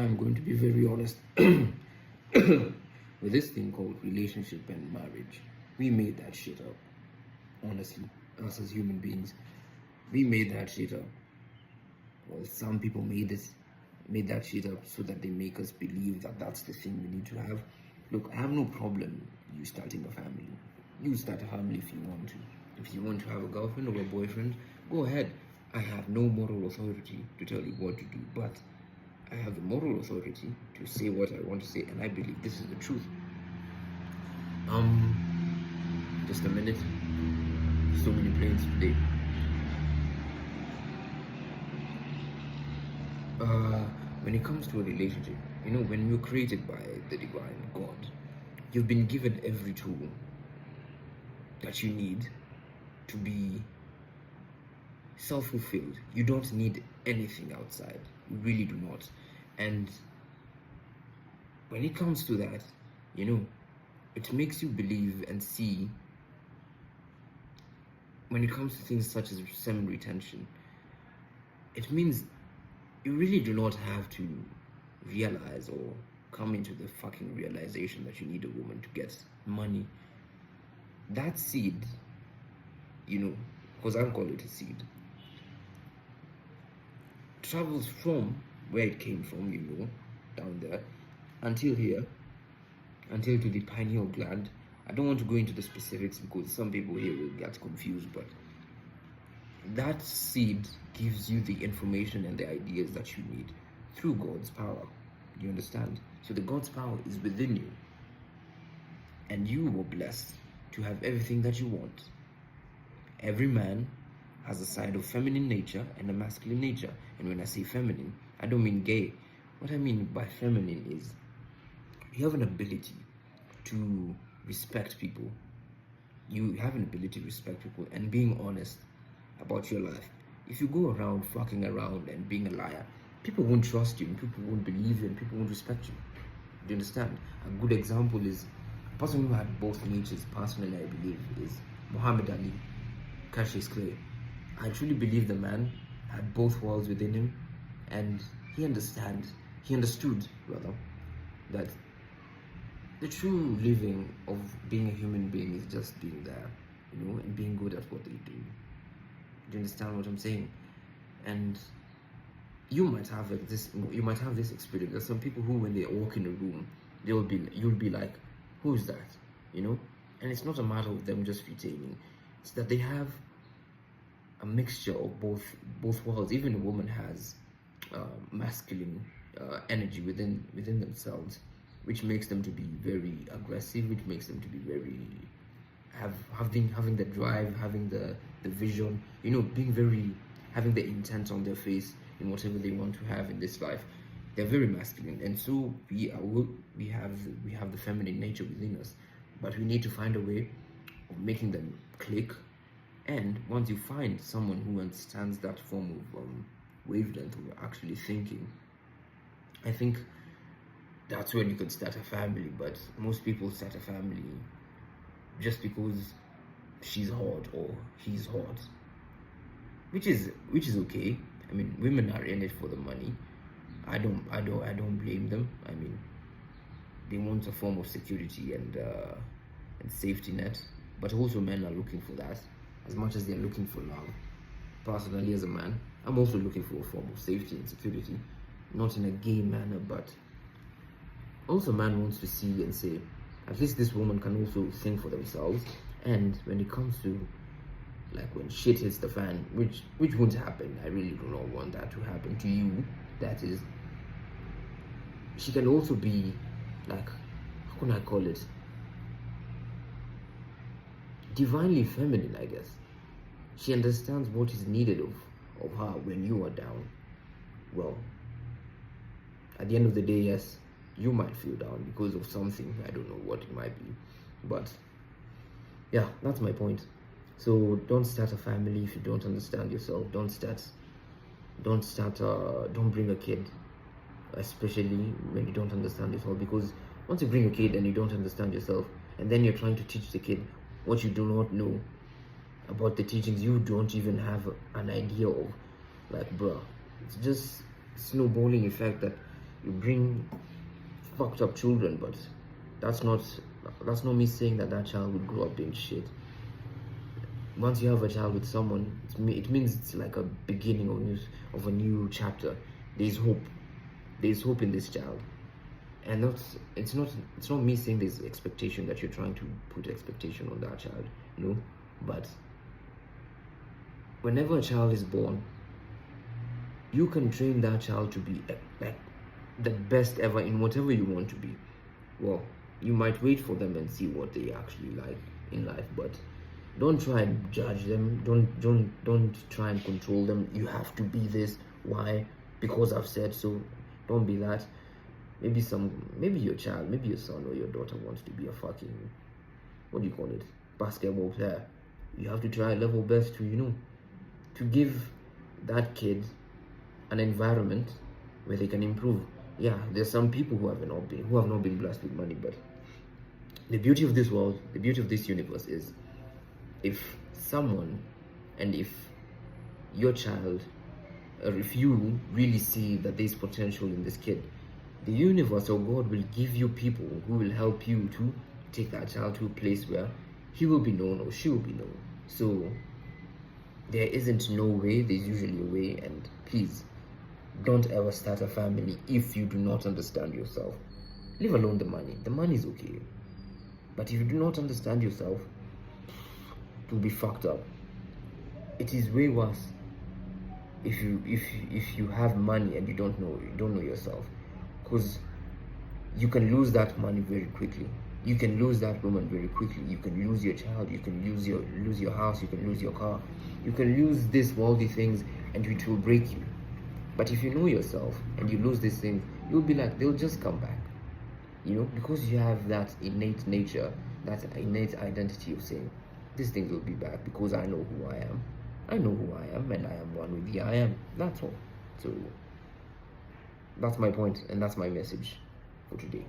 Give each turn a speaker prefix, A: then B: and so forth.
A: I'm going to be very honest. With this thing called relationship and marriage, we made that shit up. Honestly, us as human beings, we made that shit up. Well, some people made that shit up so that they make us believe that that's the thing we need to have. Look, I have no problem you starting a family. You start a family if you want to. If you want to have a girlfriend or a boyfriend, go ahead. I have no moral authority to tell you what to do, but I have the moral authority to say what I want to say, and I believe this is the truth. Just a minute. So many planes today. When it comes to a relationship, when you're created by the divine God, you've been given every tool that you need to be self-fulfilled. You don't need anything outside. You really do not. And when it comes to that, it makes you believe and see. When it comes to things such as semen retention, it means you really do not have to realize or come into the fucking realization that you need a woman to get money. That seed, because I'll call it a seed, travels from where it came from, down there, until here, until to the pineal gland. I don't want to go into the specifics because some people here will get confused, but that seed gives you the information and the ideas that you need through God's power. You understand? So the God's power is within you, and you were blessed to have everything that you want. Every man has a side of feminine nature and a masculine nature. And when I say feminine, I don't mean gay. What I mean by feminine is you have an ability to respect people. You have an ability to respect people and being honest about your life. If you go around fucking around and being a liar, people won't trust you, and people won't believe you, and people won't respect you. Do you understand? A good example is a person who had both natures, personally, I believe, is Muhammad Ali, Cassius Clay. I truly believe the man had both worlds within him, and he understood that the true living of being a human being is just being there, and being good at what they do. Do you understand what I'm saying? And you might have this experience. There's some people who, when they walk in a room, you'll be like, who is that? And it's not a matter of them just retaining. It's that they have a mixture of both worlds. Even a woman has masculine energy within themselves, which makes them to be very aggressive, which makes them to be very having the drive, having the vision, having the intent on their face in whatever they want to have in this life. They're very masculine, and so we have the feminine nature within us, but we need to find a way of making them click. And once you find someone who understands that form of wavelength of actually thinking, I think that's when you can start a family. But most people start a family just because she's hot or he's hot, which is okay. I mean, women are in it for the money. I don't blame them. I mean, they want a form of security and safety net, but also men are looking for that as much as they're looking for love. Personally, as a man, I'm also looking for a form of safety and security, not in a gay manner, but also man wants to see and say, at least this woman can also think for themselves. And when it comes to, like, when shit hits the fan, which won't happen, I really do not want that to happen to you, that is, she can also be, like, how can I call it, divinely feminine, I guess. She understands what is needed of her when you are down. Well, at the end of the day, yes, you might feel down because of something. I don't know what it might be, but yeah, that's my point. So don't start a family if you don't understand yourself. Don't bring a kid, especially when you don't understand yourself, because once you bring a kid and you don't understand yourself, and then you're trying to teach the kid what you do not know about the teachings you don't even have an idea of, like, bruh, it's just snowballing effect that you bring fucked up children, but that's not me saying that that child would grow up being shit. Once you have a child with someone, it means it's like a beginning of a new chapter. There's hope. There's hope in this child, and it's not me saying there's expectation that you're trying to put expectation on that child. No, but whenever a child is born, you can train that child to be like the best ever in whatever you want to be. Well, you might wait for them and see what they actually like in life, but don't try and judge them. Don't try and control them. You have to be this. Why? Because I've said so. Don't be that. Maybe your child, maybe your son or your daughter wants to be a fucking, what do you call it, basketball player. You have to try level best to give that kid an environment where they can improve. Yeah, there's some people who have not been blessed with money, but the beauty of this world, the beauty of this universe is, if someone, and if your child, or if you really see that there's potential in this kid, the universe or God will give you people who will help you to take that child to a place where he will be known or she will be known. So there isn't no way, there's usually a way. And please, don't ever start a family if you do not understand yourself. Leave alone the money. The money is okay, but if you do not understand yourself, it will be fucked up. It is way worse if you have money and you don't know yourself, because you can lose that money very quickly. You can lose that woman very quickly. You can lose your child. You can lose your house. You can lose your car. You can lose these worldly things, and it will break you. But if you know yourself and you lose these things, you'll be like, they'll just come back. Because you have that innate nature, that innate identity of saying, these things will be back because I know who I am. I know who I am, and I am one with the I am. That's all. So that's my point, and that's my message for today.